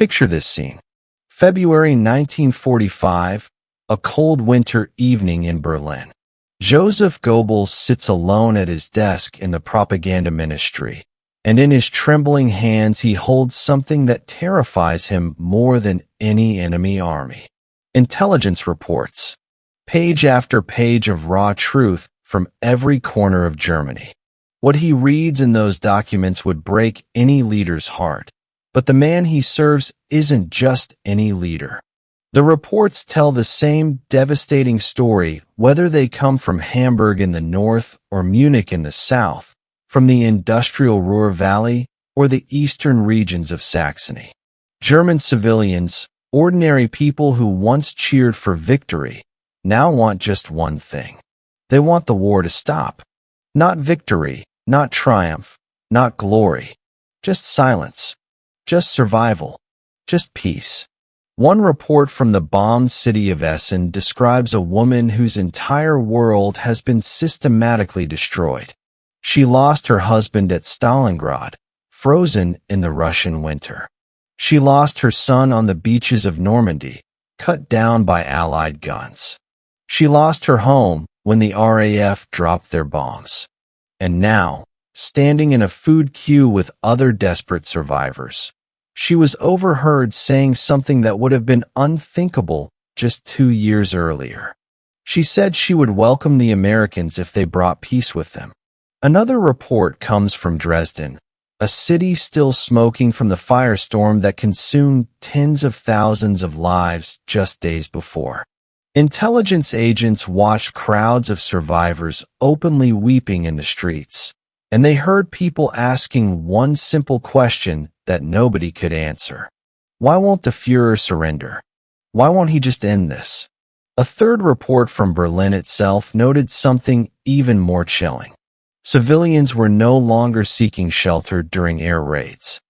Picture this scene. February 1945, a cold winter evening in Berlin. Joseph Goebbels sits alone at his desk in the propaganda ministry, and in his trembling hands he holds something that terrifies him more than any enemy army. Intelligence reports. Page after page of raw truth from every corner of Germany. What he reads in those documents would break any leader's heart. But the man he serves isn't just any leader. The reports tell the same devastating story whether they come from Hamburg in the north or Munich in the south, from the industrial Ruhr Valley or the eastern regions of Saxony. German civilians, ordinary people who once cheered for victory, now want just one thing. They want the war to stop. Not victory, not triumph, not glory. Just silence. Just survival. Just peace. One report from the bombed city of Essen describes a woman whose entire world has been systematically destroyed. She lost her husband at Stalingrad, frozen in the Russian winter. She lost her son on the beaches of Normandy, cut down by Allied guns. She lost her home when the RAF dropped their bombs. And now, standing in a food queue with other desperate survivors, she was overheard saying something that would have been unthinkable just 2 years earlier. She said she would welcome the Americans if they brought peace with them. Another report comes from Dresden, a city still smoking from the firestorm that consumed tens of thousands of lives just days before. Intelligence agents watched crowds of survivors openly weeping in the streets, and they heard people asking one simple question that nobody could answer. Why won't the Führer surrender? Why won't he just end this? A third report from Berlin itself noted something even more chilling. Civilians were no longer seeking shelter during air raids.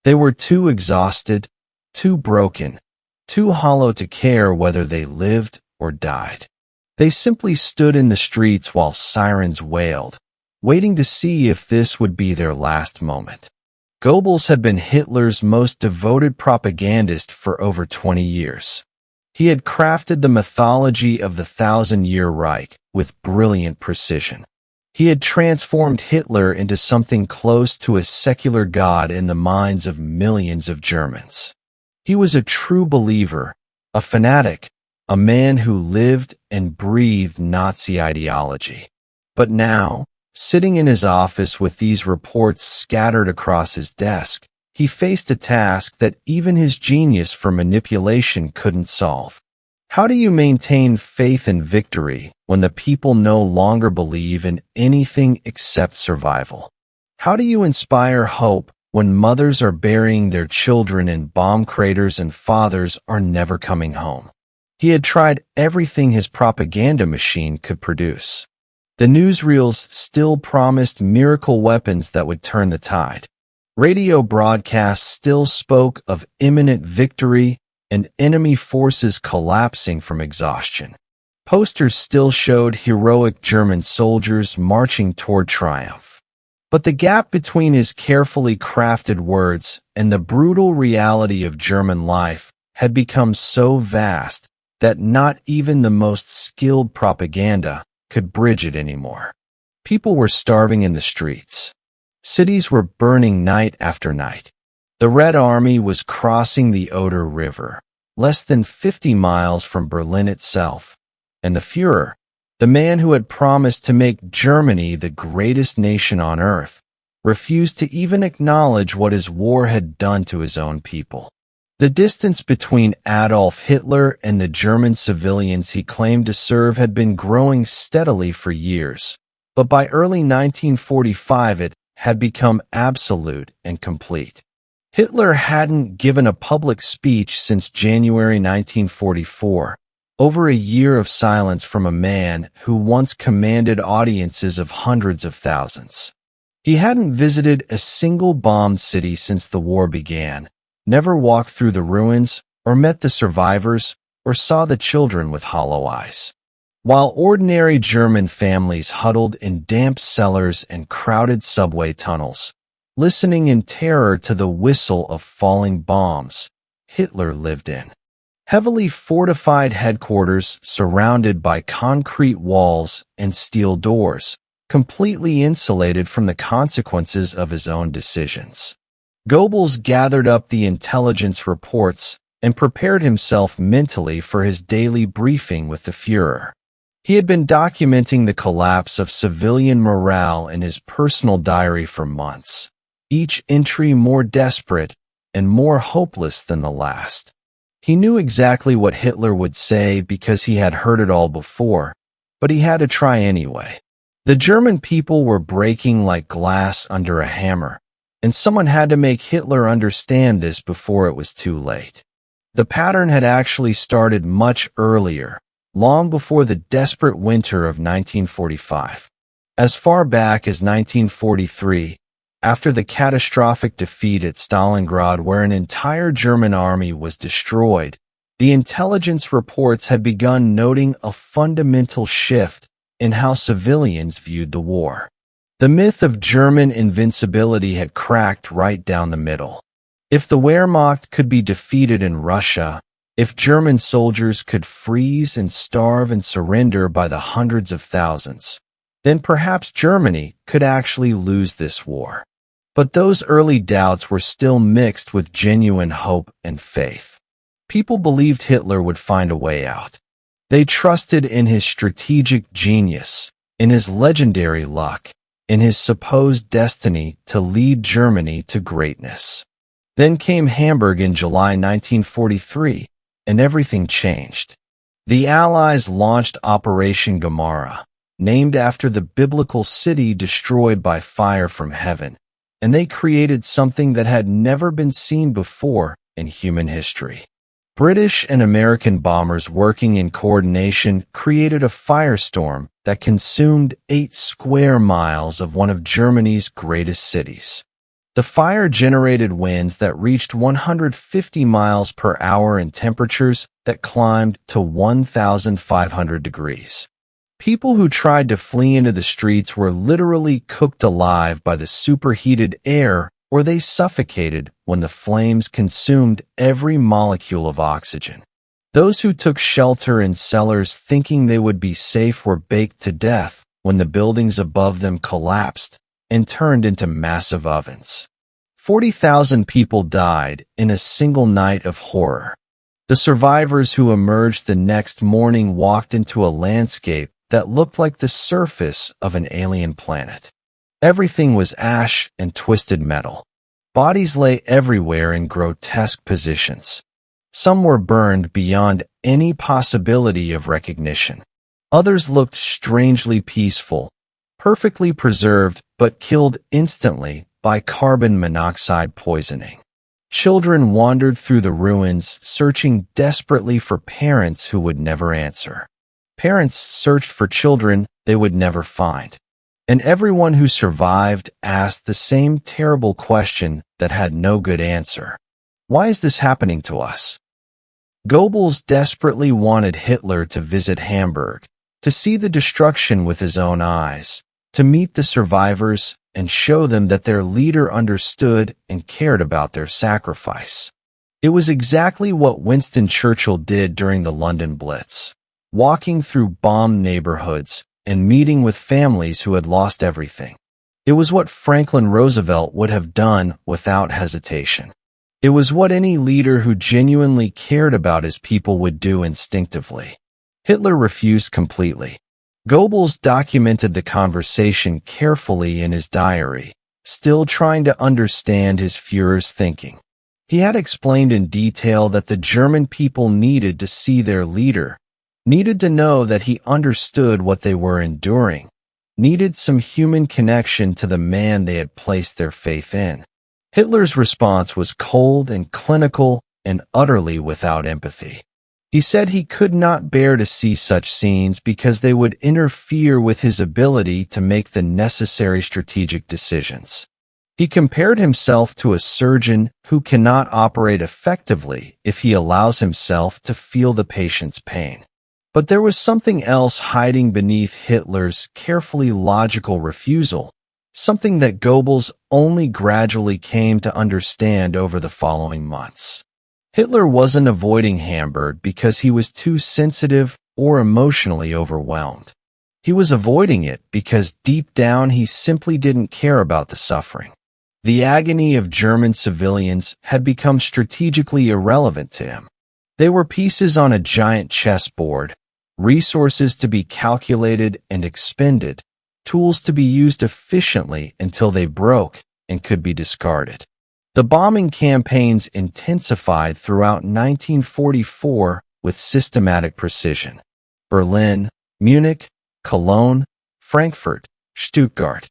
They were too exhausted, too broken, too hollow to care whether they lived or died. They simply stood in the streets while sirens wailed, waiting to see if this would be their last moment. Goebbels had been Hitler's most devoted propagandist for over 20 years. He had crafted the mythology of the Thousand-Year Reich with brilliant precision. He had transformed Hitler into something close to a secular god in the minds of millions of Germans. He was a true believer, a fanatic, a man who lived and breathed Nazi ideology. But now, sitting in his office with these reports scattered across his desk, he faced a task that even his genius for manipulation couldn't solve. How do you maintain faith in victory when the people no longer believe in anything except survival? How do you inspire hope when mothers are burying their children in bomb craters and fathers are never coming home? He had tried everything his propaganda machine could produce. The newsreels still promised miracle weapons that would turn the tide. Radio broadcasts still spoke of imminent victory and enemy forces collapsing from exhaustion. Posters still showed heroic German soldiers marching toward triumph. But the gap between his carefully crafted words and the brutal reality of German life had become so vast that not even the most skilled propaganda could bridge it anymore. People were starving in the streets. Cities were burning night after night. The Red Army was crossing the Oder River, less than 50 miles from Berlin itself, and the Führer, the man who had promised to make Germany the greatest nation on earth, refused to even acknowledge what his war had done to his own people. The distance between Adolf Hitler and the German civilians he claimed to serve had been growing steadily for years, but by early 1945 it had become absolute and complete. Hitler hadn't given a public speech since January 1944, over a year of silence from a man who once commanded audiences of hundreds of thousands. He hadn't visited a single bombed city since the war began, never walked through the ruins, or met the survivors, or saw the children with hollow eyes. While ordinary German families huddled in damp cellars and crowded subway tunnels, listening in terror to the whistle of falling bombs, Hitler lived in. Heavily fortified headquarters surrounded by concrete walls and steel doors, completely insulated from the consequences of his own decisions. Goebbels gathered up the intelligence reports and prepared himself mentally for his daily briefing with the Führer. He had been documenting the collapse of civilian morale in his personal diary for months, each entry more desperate and more hopeless than the last. He knew exactly what Hitler would say because he had heard it all before, but he had to try anyway. The German people were breaking like glass under a hammer, and someone had to make Hitler understand this before it was too late. The pattern had actually started much earlier, long before the desperate winter of 1945. As far back as 1943, after the catastrophic defeat at Stalingrad where an entire German army was destroyed, the intelligence reports had begun noting a fundamental shift in how civilians viewed the war. The myth of German invincibility had cracked right down the middle. If the Wehrmacht could be defeated in Russia, if German soldiers could freeze and starve and surrender by the hundreds of thousands, then perhaps Germany could actually lose this war. But those early doubts were still mixed with genuine hope and faith. People believed Hitler would find a way out. They trusted in his strategic genius, in his legendary luck, in his supposed destiny to lead Germany to greatness. Then came Hamburg in July 1943, and everything changed. The Allies launched Operation Gemara, named after the biblical city destroyed by fire from heaven, and they created something that had never been seen before in human history. British and American bombers working in coordination created a firestorm that consumed 8 square miles of one of Germany's greatest cities. The fire generated winds that reached 150 miles per hour and temperatures that climbed to 1,500 degrees. People who tried to flee into the streets were literally cooked alive by the superheated air, or they suffocated when the flames consumed every molecule of oxygen. Those who took shelter in cellars thinking they would be safe were baked to death when the buildings above them collapsed and turned into massive ovens. 40,000 people died in a single night of horror. The survivors who emerged the next morning walked into a landscape that looked like the surface of an alien planet. Everything was ash and twisted metal. Bodies lay everywhere in grotesque positions. Some were burned beyond any possibility of recognition. Others looked strangely peaceful, perfectly preserved but killed instantly by carbon monoxide poisoning. Children wandered through the ruins, searching desperately for parents who would never answer. Parents searched for children they would never find. And everyone who survived asked the same terrible question that had no good answer. Why is this happening to us? Goebbels desperately wanted Hitler to visit Hamburg, to see the destruction with his own eyes, to meet the survivors and show them that their leader understood and cared about their sacrifice. It was exactly what Winston Churchill did during the London Blitz, walking through bombed neighborhoods and meeting with families who had lost everything. It was what Franklin Roosevelt would have done without hesitation. It was what any leader who genuinely cared about his people would do instinctively. Hitler refused completely. Goebbels documented the conversation carefully in his diary, still trying to understand his Führer's thinking. He had explained in detail that the German people needed to see their leader, needed to know that he understood what they were enduring, needed some human connection to the man they had placed their faith in. Hitler's response was cold and clinical and utterly without empathy. He said he could not bear to see such scenes because they would interfere with his ability to make the necessary strategic decisions. He compared himself to a surgeon who cannot operate effectively if he allows himself to feel the patient's pain. But there was something else hiding beneath Hitler's carefully logical refusal, something that Goebbels only gradually came to understand over the following months. Hitler wasn't avoiding Hamburg because he was too sensitive or emotionally overwhelmed. He was avoiding it because deep down he simply didn't care about the suffering. The agony of German civilians had become strategically irrelevant to him. They were pieces on a giant chessboard, resources to be calculated and expended, tools to be used efficiently until they broke and could be discarded. The bombing campaigns intensified throughout 1944 with systematic precision. Berlin, Munich, Cologne, Frankfurt, Stuttgart.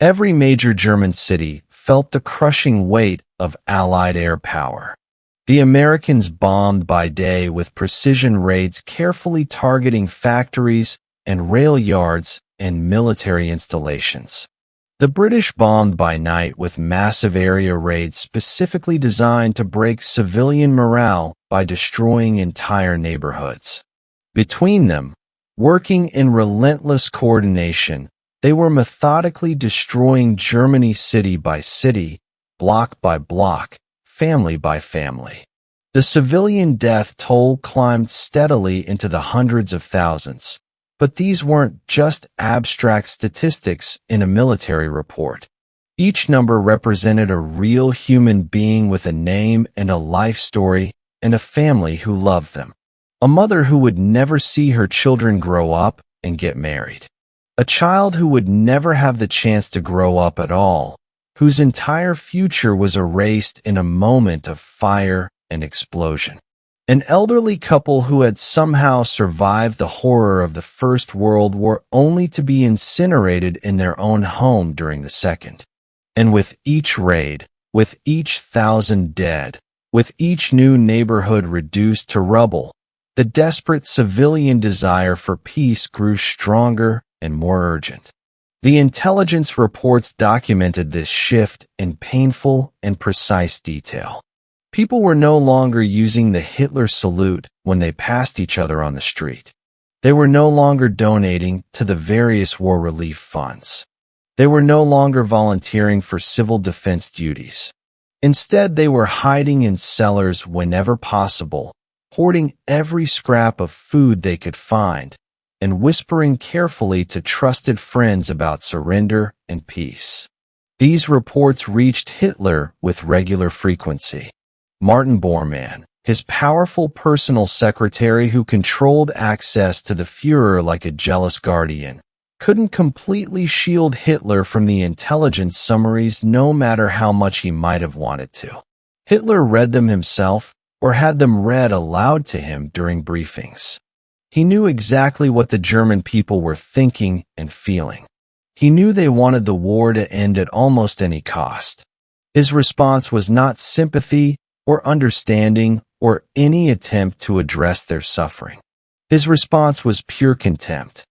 Every major German city felt the crushing weight of Allied air power. The Americans bombed by day with precision raids carefully targeting factories and rail yards and military installations. The British bombed by night with massive area raids specifically designed to break civilian morale by destroying entire neighborhoods. Between them, working in relentless coordination, they were methodically destroying Germany city by city, block by block, family by family. The civilian death toll climbed steadily into the hundreds of thousands. But these weren't just abstract statistics in a military report. Each number represented a real human being with a name and a life story and a family who loved them. A mother who would never see her children grow up and get married. A child who would never have the chance to grow up at all, whose entire future was erased in a moment of fire and explosion. An elderly couple who had somehow survived the horror of the First World War only to be incinerated in their own home during the Second. And with each raid, with each 1,000 dead, with each new neighborhood reduced to rubble, the desperate civilian desire for peace grew stronger and more urgent. The intelligence reports documented this shift in painful and precise detail. People were no longer using the Hitler salute when they passed each other on the street. They were no longer donating to the various war relief funds. They were no longer volunteering for civil defense duties. Instead, they were hiding in cellars whenever possible, hoarding every scrap of food they could find, and whispering carefully to trusted friends about surrender and peace. These reports reached Hitler with regular frequency. Martin Bormann, his powerful personal secretary who controlled access to the Führer like a jealous guardian, couldn't completely shield Hitler from the intelligence summaries no matter how much he might have wanted to. Hitler read them himself or had them read aloud to him during briefings. He knew exactly what the German people were thinking and feeling. He knew they wanted the war to end at almost any cost. His response was not sympathy or understanding or any attempt to address their suffering. His response was pure contempt.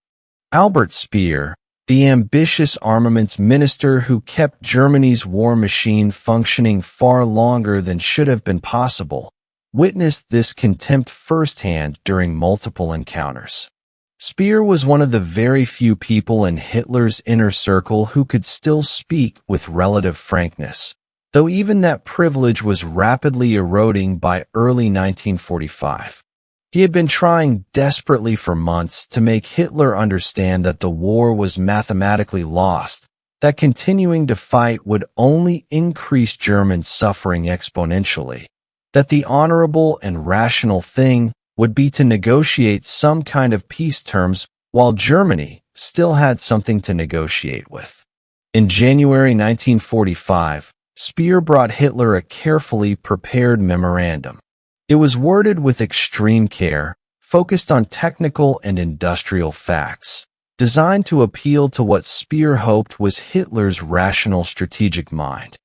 Albert Speer, the ambitious armaments minister who kept Germany's war machine functioning far longer than should have been possible, witnessed this contempt firsthand during multiple encounters. Speer was one of the very few people in Hitler's inner circle who could still speak with relative frankness, though even that privilege was rapidly eroding by early 1945. He had been trying desperately for months to make Hitler understand that the war was mathematically lost, that continuing to fight would only increase German suffering exponentially, that the honorable and rational thing would be to negotiate some kind of peace terms while Germany still had something to negotiate with. In January 1945, Speer brought Hitler a carefully prepared memorandum. It was worded with extreme care, focused on technical and industrial facts, designed to appeal to what Speer hoped was Hitler's rational strategic mind.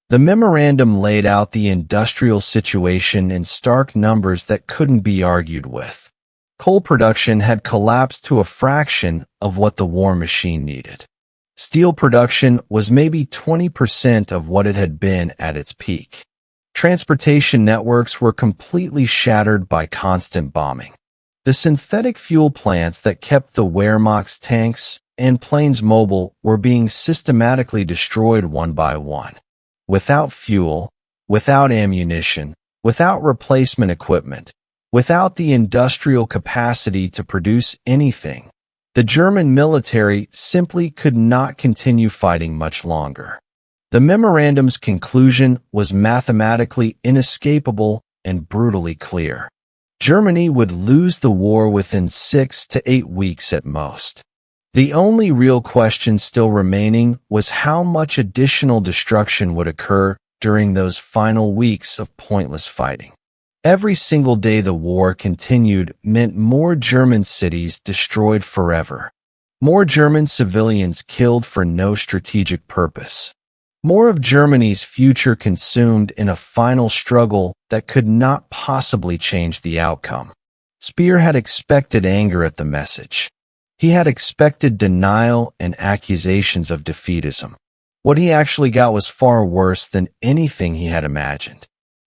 The memorandum laid out the industrial situation in stark numbers that couldn't be argued with. Coal production had collapsed to a fraction of what the war machine needed. Steel production was maybe 20% of what it had been at its peak. Transportation networks were completely shattered by constant bombing. The synthetic fuel plants that kept the Wehrmacht's tanks and planes mobile were being systematically destroyed one by one. Without fuel, without ammunition, without replacement equipment, without the industrial capacity to produce anything. The German military simply could not continue fighting much longer. The memorandum's conclusion was mathematically inescapable and brutally clear. Germany would lose the war within 6 to 8 weeks at most. The only real question still remaining was how much additional destruction would occur during those final weeks of pointless fighting. Every single day the war continued meant more German cities destroyed forever, more German civilians killed for no strategic purpose, more of Germany's future consumed in a final struggle that could not possibly change the outcome. Speer had expected anger at the message. He had expected denial and accusations of defeatism. What he actually got was far worse than anything he had imagined.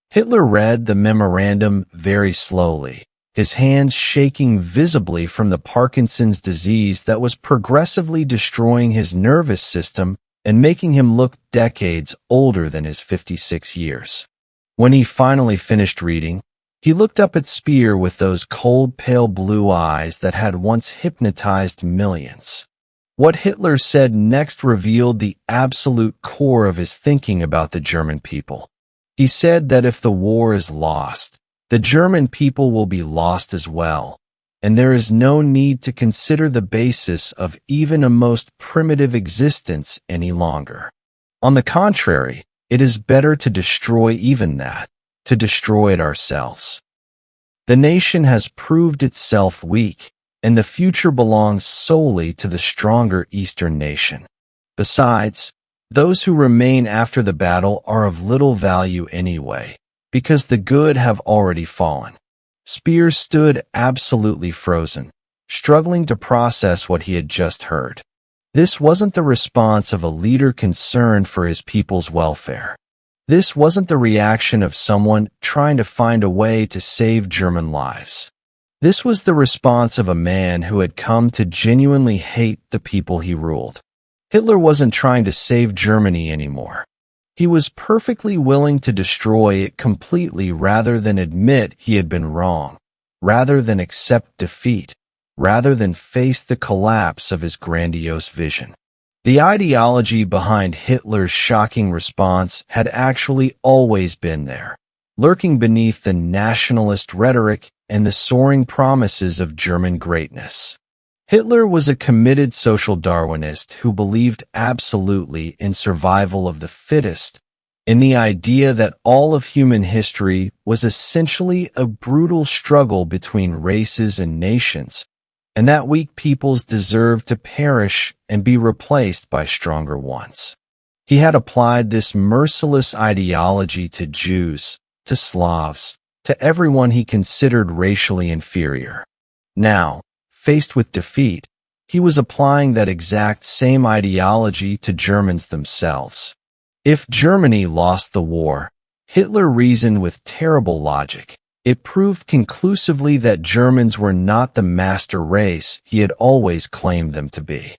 Hitler read the memorandum very slowly, his hands shaking visibly from the Parkinson's disease that was progressively destroying his nervous system and making him look decades older than his 56 years. When he finally finished reading, he looked up at Speer with those cold, pale blue eyes that had once hypnotized millions. What Hitler said next revealed the absolute core of his thinking about the German people. He said that if the war is lost, the German people will be lost as well, and there is no need to consider the basis of even a most primitive existence any longer. On the contrary, it is better to destroy even that, to destroy it ourselves. The nation has proved itself weak, and the future belongs solely to the stronger Eastern nation. Besides, those who remain after the battle are of little value anyway, because the good have already fallen. Speer stood absolutely frozen, struggling to process what he had just heard. This wasn't the response of a leader concerned for his people's welfare. This wasn't the reaction of someone trying to find a way to save German lives. This was the response of a man who had come to genuinely hate the people he ruled. Hitler wasn't trying to save Germany anymore. He was perfectly willing to destroy it completely rather than admit he had been wrong, rather than accept defeat, rather than face the collapse of his grandiose vision. The ideology behind Hitler's shocking response had actually always been there, lurking beneath the nationalist rhetoric and the soaring promises of German greatness. Hitler was a committed social Darwinist who believed absolutely in survival of the fittest, in the idea that all of human history was essentially a brutal struggle between races and nations, and that weak peoples deserved to perish and be replaced by stronger ones. He had applied this merciless ideology to Jews, to Slavs, to everyone he considered racially inferior. Now, faced with defeat, he was applying that exact same ideology to Germans themselves. If Germany lost the war, Hitler reasoned with terrible logic. It proved conclusively that Germans were not the master race he had always claimed them to be.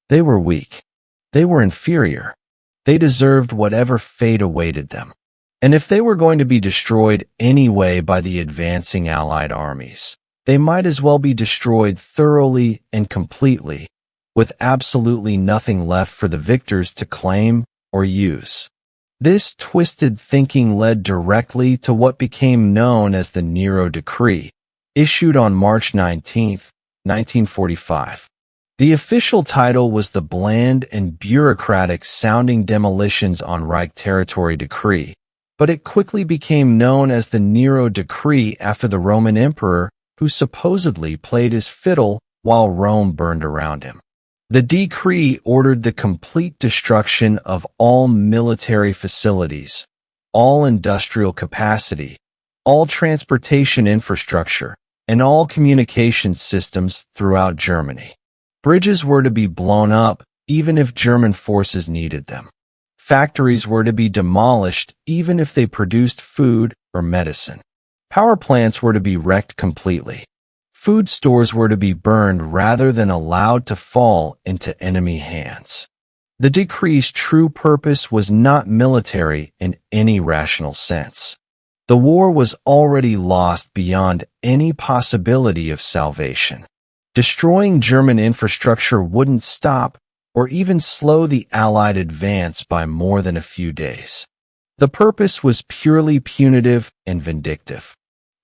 They were weak. They were inferior. They deserved whatever fate awaited them. And if they were going to be destroyed anyway by the advancing Allied armies, they might as well be destroyed thoroughly and completely, with absolutely nothing left for the victors to claim or use. This twisted thinking led directly to what became known as the Nero Decree, issued on March 19, 1945. The official title was the bland and bureaucratic-sounding Demolitions on Reich Territory Decree, but it quickly became known as the Nero Decree after the Roman emperor who supposedly played his fiddle while Rome burned around him. The decree ordered the complete destruction of all military facilities, all industrial capacity, all transportation infrastructure, and all communication systems throughout Germany. Bridges were to be blown up even if German forces needed them. Factories were to be demolished even if they produced food or medicine. Power plants were to be wrecked completely. Food stores were to be burned rather than allowed to fall into enemy hands. The decree's true purpose was not military in any rational sense. The war was already lost beyond any possibility of salvation. Destroying German infrastructure wouldn't stop or even slow the Allied advance by more than a few days. The purpose was purely punitive and vindictive.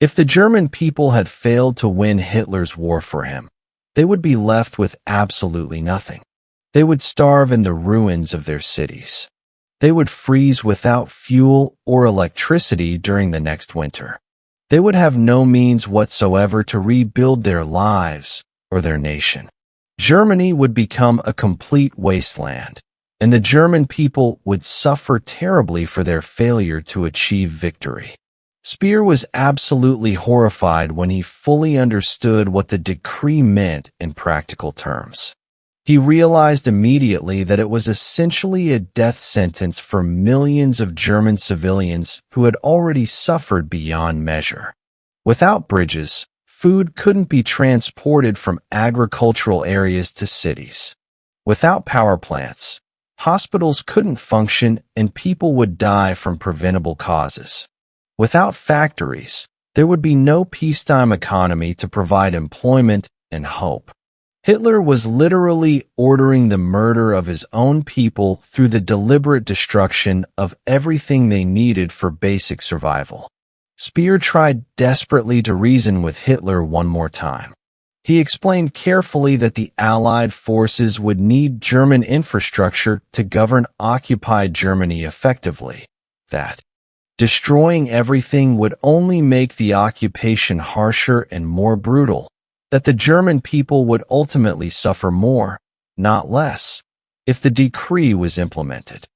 If the German people had failed to win Hitler's war for him, they would be left with absolutely nothing. They would starve in the ruins of their cities. They would freeze without fuel or electricity during the next winter. They would have no means whatsoever to rebuild their lives or their nation. Germany would become a complete wasteland, and the German people would suffer terribly for their failure to achieve victory. Speer was absolutely horrified when he fully understood what the decree meant in practical terms. He realized immediately that it was essentially a death sentence for millions of German civilians who had already suffered beyond measure. Without bridges, food couldn't be transported from agricultural areas to cities. Without power plants, hospitals couldn't function and people would die from preventable causes. Without factories, there would be no peacetime economy to provide employment and hope. Hitler was literally ordering the murder of his own people through the deliberate destruction of everything they needed for basic survival. Speer tried desperately to reason with Hitler one more time. He explained carefully that the Allied forces would need German infrastructure to govern occupied Germany effectively, that destroying everything would only make the occupation harsher and more brutal, that the German people would ultimately suffer more, not less, if the decree was implemented.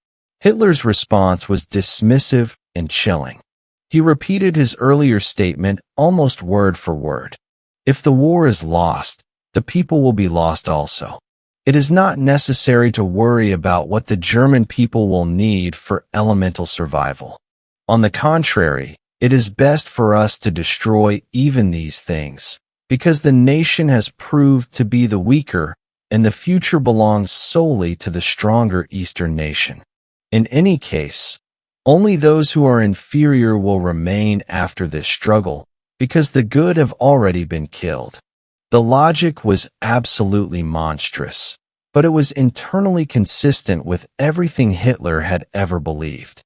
Hitler's response was dismissive and chilling. He repeated his earlier statement almost word for word. If the war is lost, the people will be lost also. It is not necessary to worry about what the German people will need for elemental survival. On the contrary, it is best for us to destroy even these things, because the nation has proved to be the weaker, and the future belongs solely to the stronger Eastern nation. In any case, only those who are inferior will remain after this struggle, because the good have already been killed. The logic was absolutely monstrous, but it was internally consistent with everything Hitler had ever believed.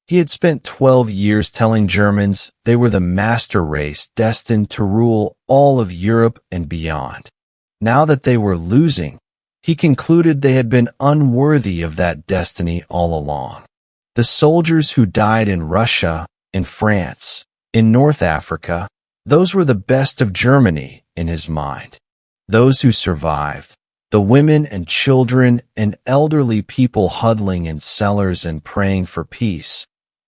He had spent 12 years telling Germans they were the master race destined to rule all of Europe and beyond. Now that they were losing, he concluded they had been unworthy of that destiny all along. The soldiers who died in Russia, in France, in North Africa, those were the best of Germany in his mind. Those who survived, the women and children and elderly people huddling in cellars and praying for peace,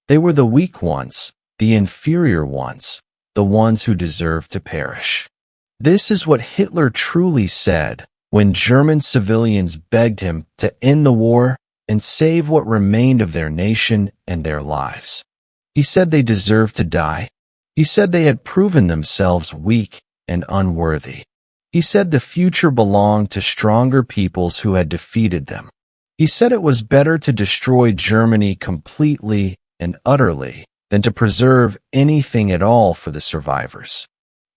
they were the weak ones, the inferior ones, the ones who deserved to perish. This is what Hitler truly said when German civilians begged him to end the war and save what remained of their nation and their lives. He said they deserved to die. He said they had proven themselves weak and unworthy. He said the future belonged to stronger peoples who had defeated them. He said it was better to destroy Germany completely and utterly than to preserve anything at all for the survivors.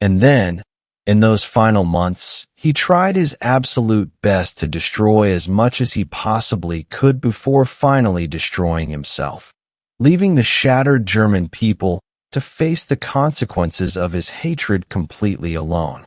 And then, in those final months, he tried his absolute best to destroy as much as he possibly could before finally destroying himself, leaving the shattered German people to face the consequences of his hatred completely alone.